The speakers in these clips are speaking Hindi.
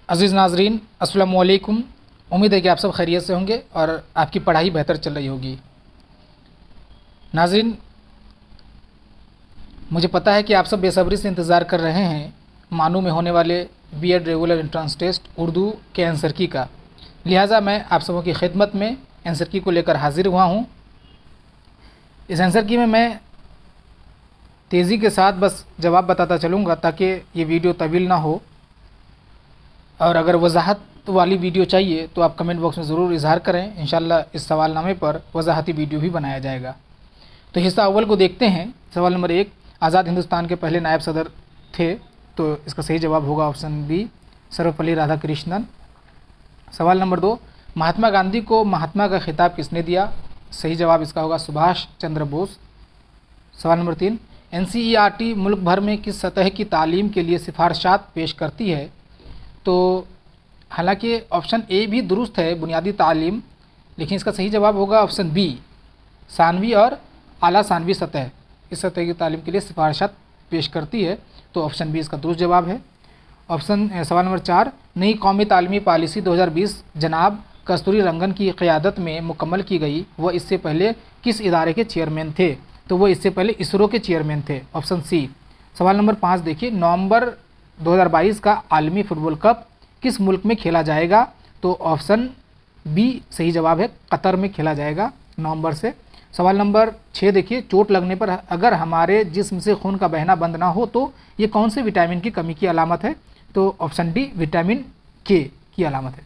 अज़ीज़ नाज़रीन, अस्सलामु अलैकुम। उम्मीद है कि आप सब खैरियत से होंगे और आपकी पढ़ाई बेहतर चल रही होगी। नाज़रीन, मुझे पता है कि आप सब बेसब्री से इंतज़ार कर रहे हैं मानू में होने वाले BEd regular entrance test Urdu के आंसर की का। लिहाजा मैं आप सबों की खिदमत में आंसर की को लेकर हाजिर हुआ हूँ। इस आंसर की में मैं तेज़ी के साथ बस जवाब बताता चलूँगा ताकि ये वीडियो तवील ना हो, और अगर वजाहत वाली वीडियो चाहिए तो आप कमेंट बॉक्स में ज़रूर इजहार करें। इंशाल्लाह इस सवालनामे पर वजाहती वीडियो भी बनाया जाएगा। तो हिस्सा अव्वल को देखते हैं। सवाल नंबर 1, आज़ाद हिंदुस्तान के पहले नायब सदर थे, तो इसका सही जवाब होगा ऑप्शन बी, सर्वपल्ली राधाकृष्णन। सवाल नंबर 2, महात्मा गांधी को महात्मा का खिताब किसने दिया? सही जवाब इसका होगा सुभाष चंद्र बोस। सवाल नंबर 3, एनसीईआरटी मुल्क भर में किस सतह की तालीम के लिए सिफारिशात पेश करती है? तो हालांकि ऑप्शन ए भी दुरुस्त है, बुनियादी तालीम, लेकिन इसका सही जवाब होगा ऑप्शन बी, सानवी और आला सानवी सतह, इस सतह की तालीम के लिए सिफारिशात पेश करती है। तो ऑप्शन बी इसका दुरुस्त जवाब है। सवाल नंबर 4, नई कौमी तालीमी पॉलिसी 2020 जनाब कस्तूरी रंगन की क़यादत में मुकम्मल की गई। वह इससे पहले किस इदारे के चेयरमैन थे? तो वो इससे पहले इसरो के चेयरमैन थे, ऑप्शन सी। सवाल नंबर 5 देखिए, नवंबर 2022 का आलमी फुटबॉल कप किस मुल्क में खेला जाएगा? तो ऑप्शन बी सही जवाब है, कतर में खेला जाएगा नवंबर से। सवाल नंबर 6 देखिए, चोट लगने पर अगर हमारे जिस्म से खून का बहना बंद ना हो तो ये कौन से विटामिन की कमी की अलामत है? तो ऑप्शन डी, विटामिन के की अलामत है।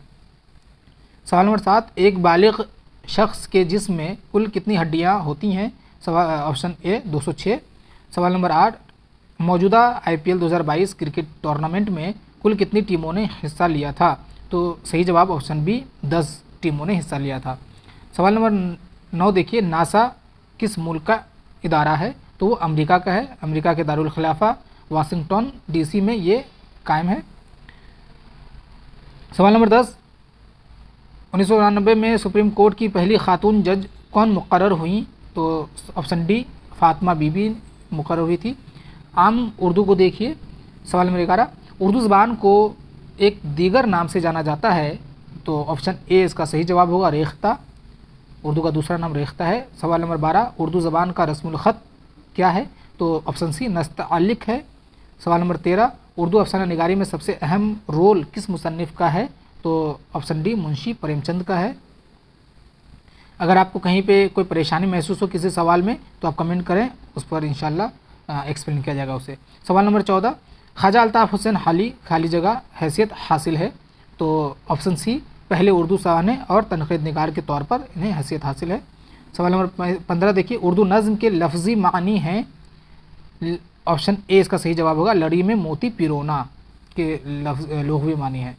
सवाल नंबर 7, एक बालिग शख्स के जिस्म में कुल कितनी हड्डियाँ होती हैं? Option A 206। सवाल नंबर 8, मौजूदा आईपीएल 2022 क्रिकेट टूर्नामेंट में कुल कितनी टीमों ने हिस्सा लिया था? तो सही जवाब ऑप्शन बी, 10 टीमों ने हिस्सा लिया था। सवाल नंबर 9 देखिए, नासा किस मुल्क का इदारा है? तो वो अमेरिका का है। अमेरिका के दारुल खिलाफा वाशिंगटन डीसी में ये कायम है। सवाल नंबर 10, 1999 में सुप्रीम कोर्ट की पहली खातून जज कौन मुकर्रर हुई? तो ऑप्शन डी, फातिमा बीबी मुकर्रर हुई थी। आम उर्दू को देखिए। सवाल नंबर 11, उर्दू ज़बान को एक दीगर नाम से जाना जाता है। तो ऑप्शन ए इसका सही जवाब होगा, रेख्ता। उर्दू का दूसरा नाम रेख्ता है। सवाल नंबर 12, उर्दू ज़बान का रस्मुल ख़त क्या है? तो ऑप्शन सी, नस्तअलिक है। सवाल नंबर 13, उर्दू अफसाना निगारी में सबसे अहम रोल किस मुसन्निफ़ का है? तो ऑप्शन डी, मुंशी प्रेमचंद का है। अगर आपको कहीं पे कोई परेशानी महसूस हो किसी सवाल में तो आप कमेंट करें, उस पर इंशाल्लाह एक्सप्लेन किया जाएगा उसे। सवाल नंबर 14, ख्वाजा अल्ताफ़ हुसैन हाली खाली जगह हैसियत हासिल है? तो ऑप्शन सी, पहले उर्दू सवाने और तनक़ीद निगार के तौर पर इन्हें हैसियत हासिल है। सवाल नंबर 15 देखिए, उर्दू नज़्म के लफ्ज़ी मानी हैं? ऑप्शन ए इसका सही जवाब होगा, लड़ी में मोती पिरोना के लुग़वी मानी है।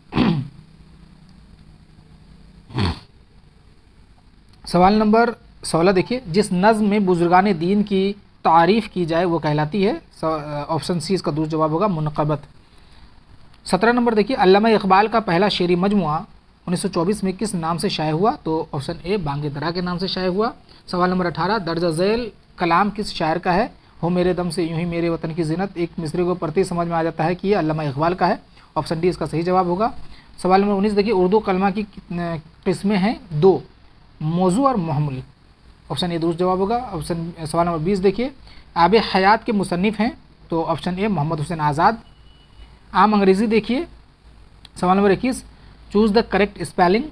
सवाल नंबर 16 देखिए, जिस नज़्म में बुजुर्गान दीन की तारीफ़ की जाए वो कहलाती है? ऑप्शन सी इसका दूसरा जवाब होगा, मुनक़बत। 17 नंबर देखिए, अल्लामा इक़बाल का पहला शेरी मजमुआ 1924 में किस नाम से शाये हुआ? तो ऑप्शन ए, बांगे दरा के नाम से शाये हुआ। सवाल नंबर 18, दर्ज झैल कलाम किस शायर का है? हो मेरे दम से यूं ही मेरे वतन की ज़ीनत, एक मिसरे को पढ़ते समझ में आ जाता है कि ये अल्लामा इक़बाल का है। ऑप्शन डी इसका सही जवाब होगा। सवाल नंबर 19 देखिए, उर्दू कलमा की किस्में हैं? 2, मौजू और महमुल। ऑप्शन ए दूसरा जवाब होगा। सवाल नंबर 20 देखिए, आब हयात के मुसन्निफ़ हैं? तो ऑप्शन ए, मोहम्मद हुसैन आज़ाद। आम अंग्रेज़ी देखिए। सवाल number 21, choose the correct spelling?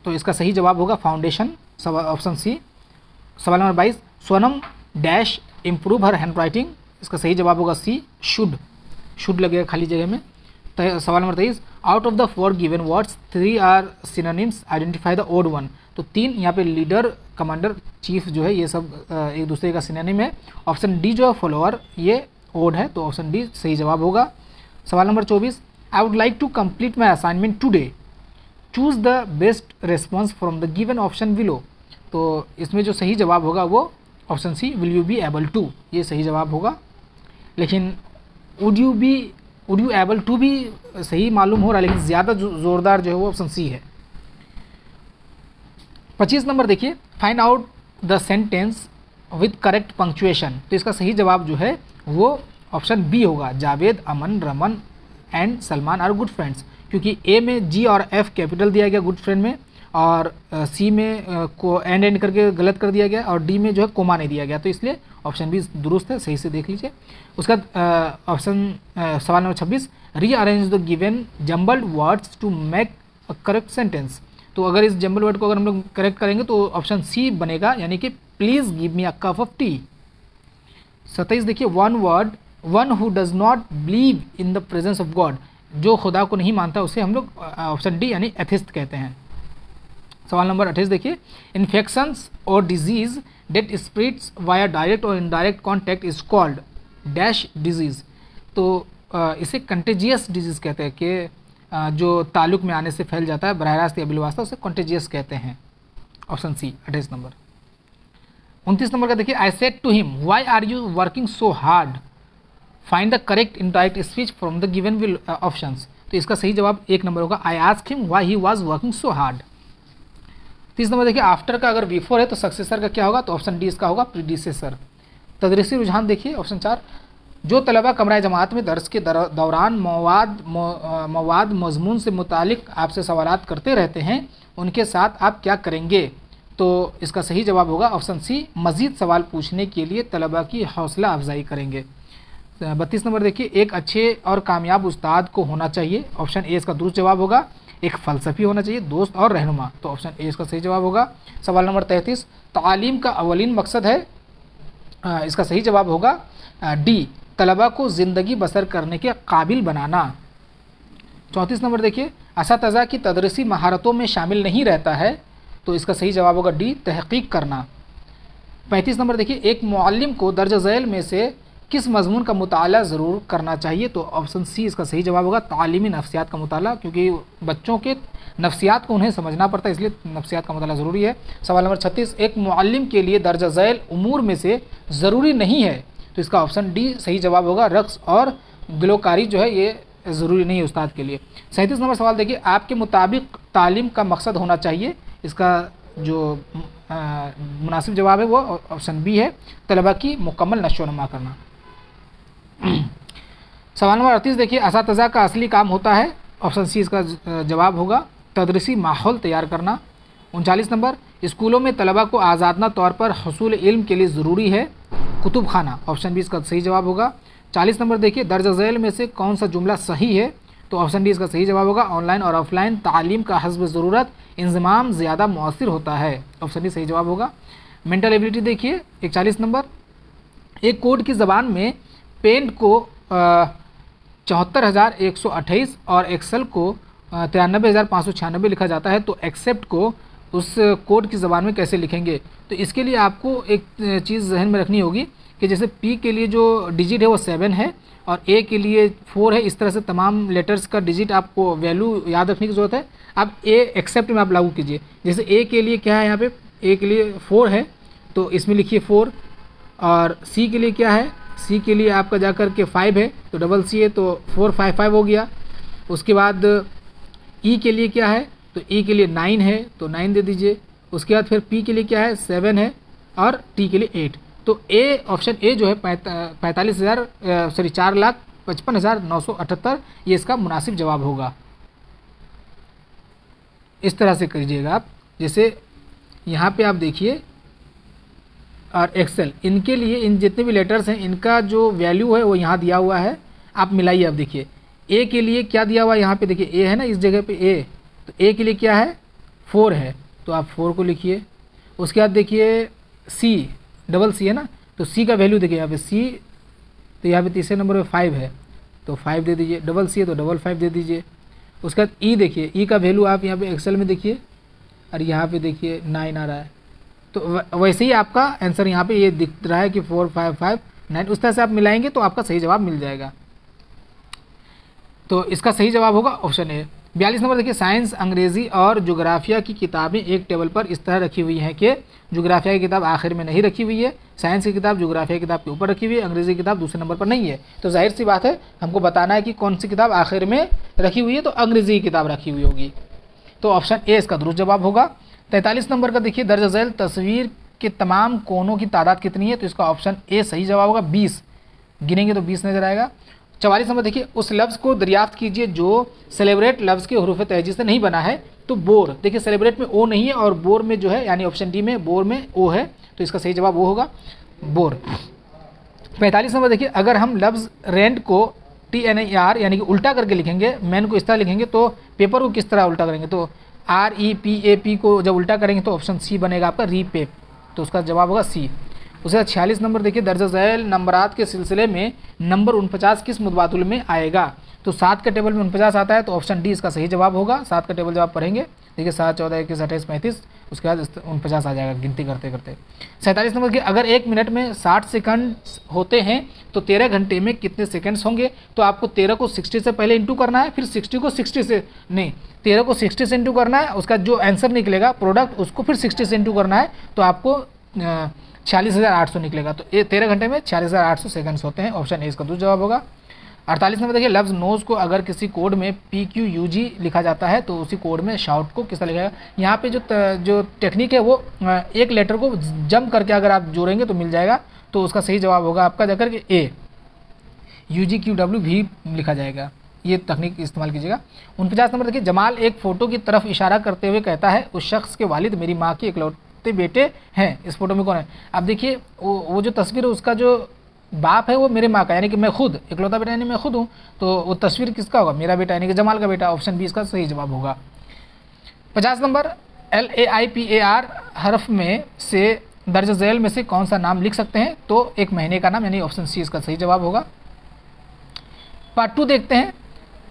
तो इसका सही जवाब होगा फाउंडेशन, ऑप्शन सी। सवाल number 22, Sonam dash improve her hand writing? इसका सही जवाब होगा सी, शुड लगेगा खाली जगह में। सवाल number 23, out of the 4 given words 3 are synonyms, identify the odd one? तो 3 यहाँ पे लीडर, कमांडर, चीफ जो है ये सब एक दूसरे का सिनोनिम है। ऑप्शन डी जो है फॉलोअर, ये ओड है, तो ऑप्शन डी सही जवाब होगा। सवाल number 24, I would like to complete my assignment today, choose the best response from the given option below? तो इसमें जो सही जवाब होगा वो option C, will you be able to, ये सही जवाब होगा। लेकिन वुड यू एबल टू भी सही मालूम हो रहा है, लेकिन ज़्यादा ज़ोरदार जो है वो ऑप्शन सी है। 25 नंबर देखिए, find out the sentence with correct punctuation? तो इसका सही जवाब जो है वो ऑप्शन बी होगा, Javed, Aman, Raman, and Salman are good friends, क्योंकि ए में जी और एफ कैपिटल दिया गया गुड फ्रेंड में, और सी में को एंड करके गलत कर दिया गया, और डी में जो है कोमा नहीं दिया गया, तो इसलिए ऑप्शन बी दुरुस्त है, सही से देख लीजिए। उसका ऑप्शन सवाल number 26, rearrange the given jumbled words to make a correct sentence. तो अगर इस जम्बल वर्ड को अगर हम लोग करेक्ट करेंगे तो ऑप्शन सी बनेगा, यानी कि please give me a cup of T. 27 देखिए, one who does not believe in the presence of God, जो खुदा को नहीं मानता उसे हम लोग ऑप्शन डी यानी एथिस्ट कहते हैं। सवाल नंबर 28 देखिए, इन्फेक्शंस और disease that spreads via direct और indirect contact is called dash disease. तो इसे कंटेजियस डिजीज कहते हैं कि जो ताल्लुक में आने से फैल जाता है बरह रास्त या बिलवास्ता, उसे कंटेजियस कहते हैं। Option C 28 number. 29 नंबर का देखिए, I said to him why are you working so hard, find the correct indirect speech from the given will options. तो इसका सही जवाब 1 नंबर होगा, I asked him why he was working so hard. 30 number देखिए, आफ्टर का अगर बिफोर है तो सक्सेसर का क्या होगा, तो ऑप्शन डी इसका होगा प्रीडिसेसर। तदरीसी रुझान देखिए ऑप्शन 4, जो तलबा कमरा जमात में दर्स के दौरान मवाद मजमून से मुतालिक आपसे सवालात करते रहते हैं, उनके साथ आप क्या करेंगे। तो इसका सही जवाब होगा ऑप्शन सी, मज़ीद सवाल पूछने के लिए तलबा की हौसला अफजाई करेंगे। 32 नंबर देखिए, एक अच्छे और कामयाब उस्ताद को होना चाहिए, ऑप्शन ए इसका दुरुस्त जवाब होगा। एक फ़लसफ़ी होना चाहिए, दोस्त और रहनुमा, तो ऑप्शन ए इसका सही जवाब होगा। सवाल नंबर 33, तालीम का अवलीन मकसद है, इसका सही जवाब होगा डी, तलबा को ज़िंदगी बसर करने के काबिल बनाना। 34 नंबर देखिए, असातिज़ा की तदरीसी महारतों में शामिल नहीं रहता है, तो इसका सही जवाब होगा डी, तहक़ीक़ करना। 35 नंबर देखिए, एक मुअल्लिम को दर्ज झैल में से किस मज़मून का मुताला ज़रूर करना चाहिए, तो ऑप्शन सी इसका सही जवाब होगा तालीमी नफ्सियात का मुताला, क्योंकि बच्चों के नफ्सियात को उन्हें समझना पड़ता है, इसलिए नफ्सियात का मुताला ज़रूरी है। सवाल नंबर 36, एक मुअल्लिम के लिए दर्ज झैल उमूर में से ज़रूरी नहीं है, तो इसका ऑप्शन डी सही जवाब होगा रक़्स और गुलकारी जो है ये ज़रूरी नहीं है उस्ताद के लिए। 37 नंबर सवाल देखिए, आपके मुताबिक तालीम का मकसद होना चाहिए, इसका जो मुनासिब जवाब है वो ऑप्शन बी है, तलबा की मुकम्मल नशोनुमा करना। सवाल नंबर 38 देखिए, असातिज़ा का असली काम होता है, ऑप्शन सी इसका जवाब होगा तदरीसी माहौल तैयार करना। 39 नंबर, स्कूलों में तलबा को आज़ादना तौर पर हसूल इल्म के लिए ज़रूरी है कुतुब खाना, ऑप्शन बी इसका सही जवाब होगा। 40 नंबर देखिए, दर्ज झैल में से कौन सा जुमला सही है, तो ऑप्शन डी इसका सही जवाब होगा ऑनलाइन और ऑफलाइन तालीम का हस्ब ज़रूरत इंज़माम ज़्यादा मौसर होता है, ऑप्शन डी सही जवाब होगा। मेंटल एबिलिटी देखिए 41 नंबर, एक कोड की ज़बान में पेंट को 74,128 और एक्सेल को 93,596 लिखा जाता है, तो एक्सेप्ट को उस कोड की ज़बान में कैसे लिखेंगे। तो इसके लिए आपको एक चीज़ जहन में रखनी होगी कि जैसे पी के लिए जो डिजिट है वो 7 है और ए के लिए 4 है, इस तरह से तमाम लेटर्स का डिजिट आपको वैल्यू याद रखने की ज़रूरत है। अब ए एक्सेप्ट में आप लागू कीजिए, जैसे ए के लिए क्या है, यहाँ पे ए के लिए 4 है तो इसमें लिखिए 4, और सी के लिए क्या है, सी के लिए आपका जाकर के 5 है तो डबल सी है तो 455 हो गया। उसके बाद ई के लिए क्या है, तो ई के लिए 9 है तो 9 दे दीजिए। उसके बाद फिर पी के लिए क्या है, 7 है और टी के लिए 8। तो ए ऑप्शन ए जो है 4,55,978 ये इसका मुनासिब जवाब होगा। इस तरह से करिएगा आप, जैसे यहाँ पे आप देखिए, और एक्सेल इनके लिए इन जितने भी लेटर्स हैं इनका जो वैल्यू है वो यहाँ दिया हुआ है, आप मिलाइए। अब देखिए ए के लिए क्या दिया हुआ है, यहाँ पे देखिए ए है ना, इस जगह पे ए, तो ए के लिए क्या है 4 है तो आप 4 को लिखिए। उसके बाद देखिए सी, डबल सी है ना, तो सी का वैल्यू देखिए यहाँ पे सी, तो यहाँ पे तीसरे नंबर पे 5 है तो 5 दे दीजिए, डबल सी है तो 5 दे दीजिए। उसके बाद ई देखिए, ई का वैल्यू आप यहाँ पे एक्सेल में देखिए और यहाँ पे देखिए 9 आ रहा है, तो वैसे ही आपका आंसर यहाँ पे ये दिख रहा है कि 4 5 5 9, उस तरह से आप मिलाएंगे तो आपका सही जवाब मिल जाएगा। तो इसका सही जवाब होगा ऑप्शन ए। 42 नंबर देखिए, साइंस, अंग्रेज़ी और जोग्राफिया की किताबें एक टेबल पर इस तरह रखी हुई हैं कि जोग्राफिया की किताब आखिर में नहीं रखी हुई है, साइंस की किताब जोग्राफिया की किताब के ऊपर रखी हुई है, अंग्रेज़ी की किताब दूसरे नंबर पर नहीं है। तो जाहिर सी बात है हमको बताना है कि कौन सी किताब आखिर में रखी हुई है, तो अंग्रेज़ी की किताब रखी हुई होगी, तो ऑप्शन ए इसका दुरुस्त जवाब होगा। 43 नंबर का देखिए, दर्ज झैल तस्वीर के तमाम कोनों की तादाद कितनी है, तो इसका ऑप्शन ए सही जवाब होगा 20, गिनेंगे तो 20 नजर आएगा। 44 नंबर देखिए, उस लफ्ज़ को दरियाफ्त कीजिए जो सेलिब्रेट लफ्ज़ के हरूफ तहजी से नहीं बना है। तो बोर, देखिए सेलिब्रेट में ओ नहीं है और बोर में जो है यानी ऑप्शन डी में बोर में ओ है, तो इसका सही जवाब वो होगा बोर। 45 नंबर देखिए, अगर हम लफ्ज़ रेंट को TNER यानी कि उल्टा करके लिखेंगे, मैन को इस तरह लिखेंगे, तो पेपर को किस तरह उल्टा करेंगे, तो REPAP को जब उल्टा करेंगे तो ऑप्शन सी बनेगा आपका रीपेप, तो उसका जवाब होगा सी। उसके बाद 46 नंबर देखिए, दर्ज झैल नंबरात के सिलसिले में नंबर 49 किस मुतबादुल में आएगा, तो 7 के टेबल में 49 आता है, तो ऑप्शन डी इसका सही जवाब होगा। 7 का टेबल जब आप पढ़ेंगे देखिए 7, 14, 21, 28, 35, उसके बाद 49 आ जाएगा गिनती करते करते। 47 नंबर की, अगर 1 मिनट में 60 सेकंड होते हैं तो 13 घंटे में कितने सेकंड्स होंगे, तो आपको 13 को 60 से पहले इंटू करना है, फिर 60 को 60 से नहीं 13 को 60 से इंटू करना है, उसका जो आंसर निकलेगा प्रोडक्ट उसको फिर 60 से इंटू करना है, तो आपको 46,800 निकलेगा। तो ये 13 घंटे में 46,800 सेकंड्स होते हैं, ऑप्शन ए इसका दूसरा जवाब होगा। 48 नंबर देखिए, लफ्ज़ नोज़ को अगर किसी कोड में PQUG लिखा जाता है तो उसी कोड में शाउट को किस तरह लिखा जाएगा। यहाँ पे जो टेक्निक है वो एक लेटर को जंप करके अगर आप जोड़ेंगे तो मिल जाएगा, तो उसका सही जवाब होगा आपका जाकर के ए, UGQW भी लिखा जाएगा, ये तकनीक इस्तेमाल कीजिएगा। 49 नंबर देखिए, जमाल एक फ़ोटो की तरफ इशारा करते हुए कहता है उस शख्स के वालिद मेरी माँ के इकलौते बेटे हैं, इस फोटो में कौन है। अब देखिए वो जो तस्वीर है उसका जो बाप है वो मेरे माँ का यानी कि मैं खुद इकलौता बेटा यानी मैं खुद हूँ, तो वो तस्वीर किसका होगा, मेरा बेटा यानी कि जमाल का बेटा, ऑप्शन बी इसका सही जवाब होगा। 50 नंबर, LAIPAR हरफ में से दर्ज झैल में से कौन सा नाम लिख सकते हैं, तो एक महीने का नाम यानी ऑप्शन सी इसका सही जवाब होगा। पार्ट 2 देखते हैं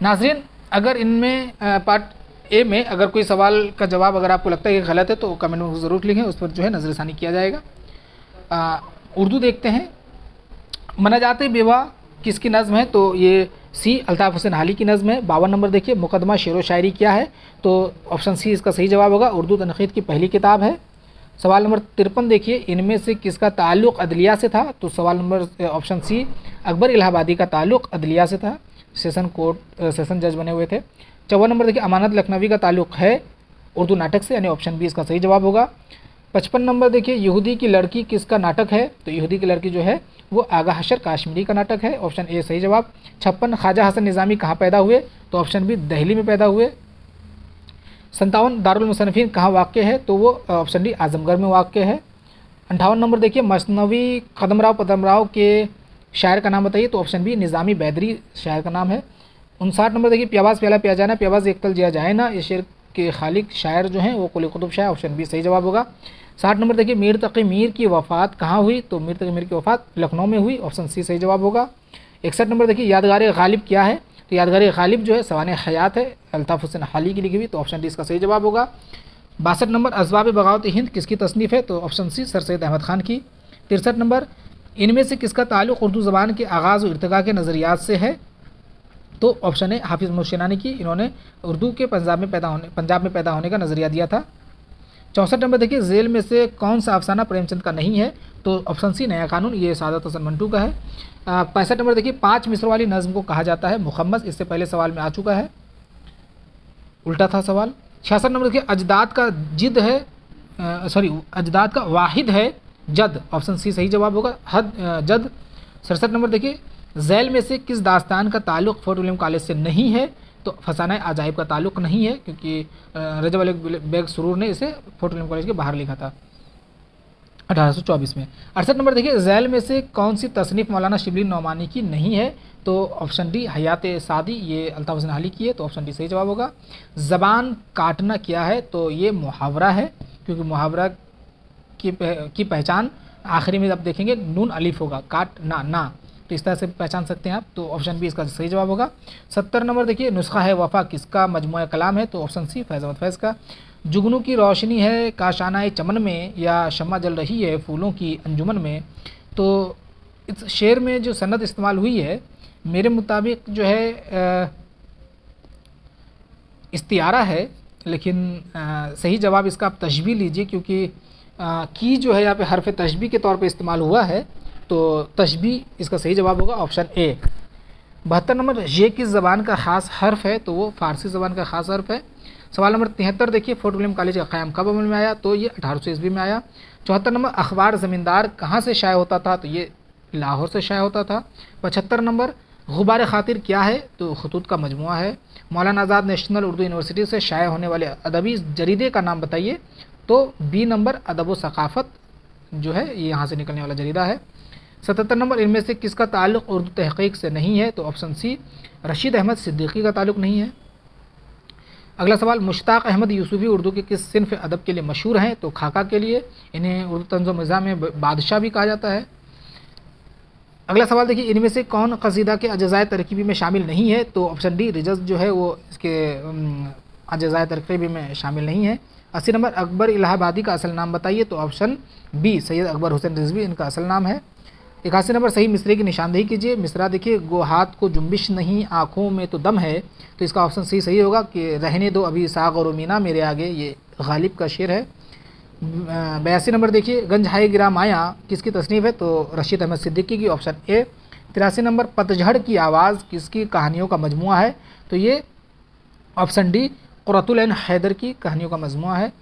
नाजरीन, अगर इनमें पार्ट ए में अगर कोई सवाल का जवाब अगर आपको लगता है कि गलत है तो कमेंट में ज़रूर लिखें, उस पर जो है नज़रसानी किया जाएगा। उर्दू देखते हैं, मनाजात बेवा किसकी नज़्म है, तो ये सी अल्ताफ़ हुसैन हाली की नज़्म है। 52 नंबर देखिए, मुकदमा शेर व शायरी क्या है, तो ऑप्शन सी इसका सही जवाब होगा, उर्दू तनक़ीद की पहली किताब है। सवाल नंबर 53 देखिए, इनमें से किसका ताल्लुक़ अदलिया से था, तो सवाल नंबर ऑप्शन सी अकबर इलाहाबादी का ताल्लुक़ अदलिया से था, सेशन जज बने हुए थे। 54 नंबर देखिए, अमानत लखनवी का ताल्लुक़ है उर्दू नाटक से, यानी ऑप्शन बी इसका सही जवाब होगा। 55 नंबर देखिए, यहूदी की लड़की किसका नाटक है, तो यहूदी की लड़की जो है वो आगा हशर काश्मीरी का नाटक है, ऑप्शन ए सही जवाब। 56 ख्वाजा हसन निज़ामी कहाँ पैदा हुए, तो ऑप्शन बी दिल्ली में पैदा हुए। 57 दारुल मुसन्निफ़ीन कहाँ वाक़ है, तो वो ऑप्शन डी आज़मगढ़ में वाक़ है। 58 नंबर देखिए, मसनवी कदम राव के शायर का नाम बताइए, तो ऑप्शन बी निज़ामी बैदरी शायर का नाम है। 59 नंबर देखिए, प्यावाज़ प्याला पिया जाना प्यावाज़ एक तल जिया जाए ना, ये शेर के खालिक शायर जो हैं वो कुली कुतुब शाह, ऑप्शन बी सही जवाब होगा। 60 नंबर देखिए, मीर तक़ी मीर की वफ़ात कहाँ हुई, तो मीर तक़ी मीर की वफ़ात लखनऊ में हुई, ऑप्शन सी सही जवाब होगा। 61 नंबर देखिए, यादगार गालिब क्या है, तो यादगार गालिब जो है सवाने हयात है, अल्ताफ़ हुसैन हाली की लिखी हुई, तो ऑप्शन डी इसका सही जवाब होगा। 62 नंबर, असबाब बगावत हिंद किसकी तसनीफ़ है, तो option C sir Syed Ahmad Khan की। 63 नंबर, इनमें से किसका ताल्लुक़ उर्दू ज़बान के आगाज़ और इर्तिक़ा के नज़रियात से है, तो ऑप्शन है हाफिज़ मुशनानी की, इन्होंने उर्दू के पंजाब में पैदा होने का नज़रिया दिया था। 64 नंबर देखिए, झेल में से कौन सा अफसाना प्रेमचंद का नहीं है, तो ऑप्शन सी नया कानून, ये सादत हसन मंटू का है। 65 नंबर देखिए, 5 मिसर वाली नज़्म को कहा जाता है मुखम्मस, इससे पहले सवाल में आ चुका है, उल्टा था सवाल। 66 नंबर देखिए, अजदाद का जिद है अजदाद का वाहिद है जद, ऑप्शन सी सही जवाब होगा जद। 67 नंबर देखिए, झैल में से किस दास्तान का ताल्लुक़ फोर्ट विलियम कॉलेज से नहीं है, तो फसाना अजाइब का ताल्लुक़ नहीं है, क्योंकि रजब अली बेग सुरूर ने इसे फोर्ट विलियम कॉलेज के बाहर लिखा था 1824 में। 68 नंबर देखिए, झैल में से कौन सी तसनीफ़ मौलाना शिबली नौमानी की नहीं है, तो ऑप्शन डी हयात सादी, ये अल्ताफ़ हुसैन हाली की है, तो ऑप्शन डी सही जवाब होगा। ज़बान काटना क्या है, तो ये मुहावरा है, क्योंकि मुहावरा की पहचान आखिरी में आप देखेंगे नून अलिफ होगा, काट ना, तो इस तरह से पहचान सकते हैं आप, तो ऑप्शन बी इसका सही जवाब होगा। 70 नंबर देखिए, नुस्खा है वफ़ा किसका मजमूआ कलाम है, तो ऑप्शन सी फैज़ अहमद फैज़ का। जुगनू की रोशनी है काशाना चमन में, या शम्मा जल रही है फूलों की अंजुमन में, तो इस शेर में जो सनद इस्तेमाल हुई है मेरे मुताबिक जो है इस्तियारा है, लेकिन सही जवाब इसका आप तशबीह लीजिए, क्योंकि की जो है यहाँ पे हरफ तशबीह के तौर पे इस्तेमाल हुआ है, तो तशबीह इसका सही जवाब होगा, ऑप्शन ए। 72 नंबर, ये किस ज़बान का ख़ास हर्फ है, तो वो फ़ारसी ज़बान का ख़ास हर्फ है। सवाल नंबर 73 देखिए, फोर्ट विलियम कॉलेज का क़याम कब अमल में आया, तो ये 1800 ईस्वी में आया। 74 नंबर, अखबार ज़मींदार कहाँ से शाया होता था, तो ये लाहौर से शाया होता था। 75 नंबर, गुबार खातिर क्या है? तो खतूत का मजमुआ है। मौलाना आज़ाद नेशनल उर्दू यूनिवर्सिटी से शाया होने वाले अदबी जरीदे का नाम बताइए। तो बी नंबर अदब व सकाफ़त जो है ये यहाँ से निकलने वाला जरीदा है। 77 नंबर, इनमें से किसका ताल्लुक़ उर्दू तहक़ीक़ से नहीं है? तो ऑप्शन सी रशीद अहमद सिद्दीकी का ताल्लुक़ नहीं है। अगला सवाल, मुश्ताक़ अहमद यूसुफ़ी उर्दू के किस सिन्फ़ अदब के लिए मशहूर हैं? तो खाका के लिए। इन्हें उर्दू तंज़ मिज़ाह में बादशाह भी कहा जाता है। अगला सवाल देखिए, इनमें से कौन कसीदा के अज़ाए तरकीबी में शामिल नहीं है? तो ऑप्शन डी रिजज़ जो है वो इसके अज़ाए तरकीबी में शामिल नहीं है। 80 नंबर, अकबर इलाहाबादी का असल नाम बताइए। तो ऑप्शन बी सैयद अकबर हुसैन रिजवी इनका असल नाम है। 81 नंबर, सही मिसरे की निशानदेही कीजिए। मिसरा देखिए, गो हाथ को जुम्बिश नहीं आँखों में तो दम है। तो इसका ऑप्शन सी सही होगा कि रहने दो अभी साग और मीना मेरे आगे, ये गालिब का शेर है। 82 नंबर देखिए, गंज हाई गिरा माया किसकी तसनीफ़ है? तो रशीद अहमद सिद्दीकी की, ऑप्शन ए। 83 नंबर, पतझड़ की आवाज़ किसकी कहानियों का मजमुआ है? तो ये ऑप्शन डी क़ुर्रतुल ऐन हैदर की कहानियों का मजमुआ है।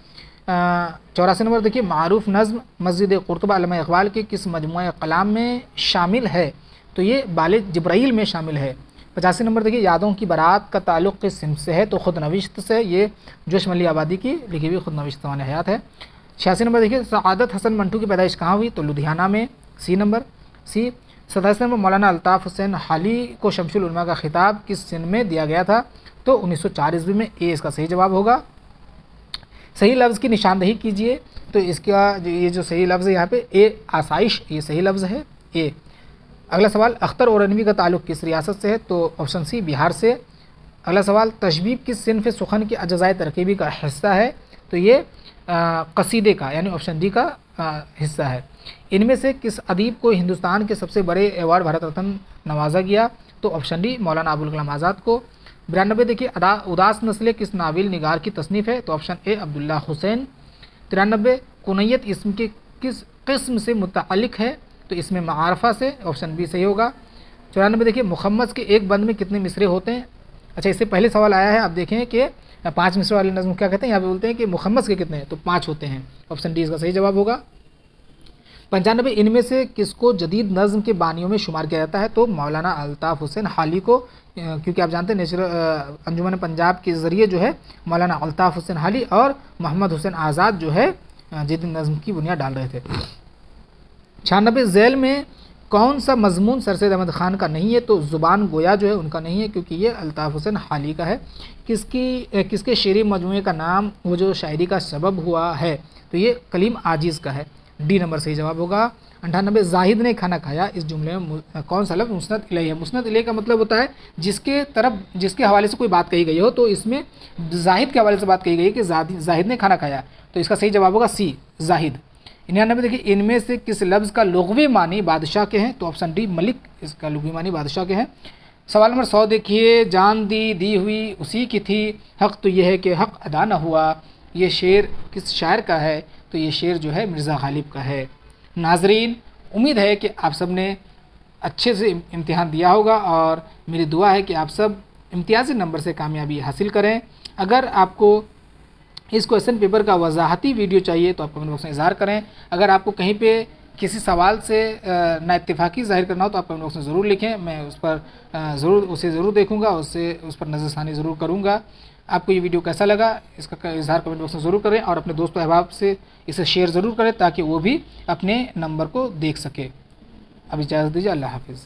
84 नंबर देखिए, मारूफ नज़्म मस्जिद क़ुर्तबा अल्लामा इक़बाल के किस मजमुआ कलाम में शामिल है? तो ये बाले जिब्राइल में शामिल है। 85 नंबर देखिए, यादों की बारात का ताल्लुक़ किस सिमत से है? तो ख़ुद नविश्त से। ये जोश मली आबादी की लिखी हुई ख़ुद नविश्त ज़माने हयात है। 86 नंबर देखिए, सआदत हसन मंटू की पैदाइश कहाँ हुई? तो लुधियाना में, सी नंबर सी। 87 नंबर, मौलाना अल्ताफ़ हुसैन हाली को शमसुल उलमा का खिताब किस सन में दिया गया था? तो 1904 ईस्वी में। ए इसका सही जवाब होगा। सही लफ्ज़ की निशानदेही कीजिए। तो इसका ये जो सही लफ्ज़ है यहाँ पे ए आसाइश, ये सही लफ्ज़ है, ए। अगला सवाल, अख्तर औरनवी का ताल्लुक़ किस रियासत से है? तो ऑप्शन सी बिहार से। अगला सवाल, तशबीब किस सिन्फ़ सुखन के अज़ाए तरकीबी का हिस्सा है? तो ये कसीदे का यानी ऑप्शन डी का हिस्सा है। इनमें से किस अदीब को हिंदुस्तान के सबसे बड़े एवार्ड भारत रत्न नवाजा गया? तो ऑप्शन डी मौलाना अबुल कलाम आज़ाद को। 92 देखिए, उदास नस्लें किस नाविल निगार की तसनीफ़ है? तो ऑप्शन ए अब्दुल्ला हुसैन। 93, कुनैयत इसम के किस किस्म से मुतअल्लिक़ है? तो इसमें मारफा से, ऑप्शन बी सही होगा। 94 देखिए, मुखम्मस के एक बंद में कितने मिसरे होते हैं? अच्छा, इससे पहले सवाल आया है, आप देखें कि 5 मिसरे वाले नज़्म क्या कहते हैं? यहाँ पे बोलते हैं कि मुखम्मस के कितने हैं? तो 5 होते हैं। ऑप्शन डी इसका सही जवाब होगा। 95, इनमें से किसको जदीद नज़्म के बानियों में शुमार किया जाता है? तो मौलाना अल्ताफ़ हुसैन हाली को, क्योंकि आप जानते हैं नेशनल अंजुमन पंजाब के ज़रिए जो है मौलाना अल्ताफ़ हुसैन हाली और मोहम्मद हुसैन आज़ाद जो है जदीद नज़्म की बुनियाद डाल रहे थे। 96, झैल में कौन सा मजमून सर सैयद अहमद ख़ान का नहीं है? तो ज़ुबान गोया जो है उनका नहीं है, क्योंकि ये अल्ताफ़ हुसैन हाली का है। किसके शेरी मजमूए का नाम वो जो शायरी का सबब हुआ है? तो ये कलीम आजिज़ का है। डी नंबर सही जवाब होगा। 98, जाहिद ने खाना खाया, इस जुमले में कौन सा लफ्ज़ मुस्नद इलैहि है? मुस्नद इलैहि का मतलब होता है जिसके हवाले से कोई बात कही गई हो। तो इसमें जाहिद के हवाले से बात कही गई है कि जाहिद ने खाना खाया, तो इसका सही जवाब होगा सी जाहिद। 99 देखिए, इनमें से किस लफ्ज़ का लुग़वी मानी बादशाह के हैं? तो ऑप्शन डी मलिक इसका लुग़वी मानी बादशाह के हैं। सवाल नंबर 100 देखिए, जान दी हुई उसी की थी, हक़ तो यह है कि हक़ अदा न हुआ, ये शेर किस शायर का है? तो ये शेर जो है मिर्ज़ा गालिब का है। नाज़रीन, उम्मीद है कि आप सब ने अच्छे से इम्तिहान दिया होगा और मेरी दुआ है कि आप सब इम्तियाज़ी नंबर से कामयाबी हासिल करें। अगर आपको इस क्वेश्चन पेपर का वजाहती वीडियो चाहिए तो आप कमेंट बॉक्स में इज़हार करें। अगर आपको कहीं पे किसी सवाल से नाइत्तेफाकी ज़ाहिर करना हो तो आप कमेंट बॉक्स में ज़रूर लिखें, मैं उस पर ज़रूर देखूँगा, उस पर नज़रसानी ज़रूर करूँगा। आपको ये वीडियो कैसा लगा इसका इज़हार कमेंट बॉक्स में ज़रूर करें और अपने दोस्तों अहबाब से इसे शेयर ज़रूर करें ताकि वो भी अपने नंबर को देख सके। अब इजाज़त दीजिए, अल्लाह हाफ़िज़।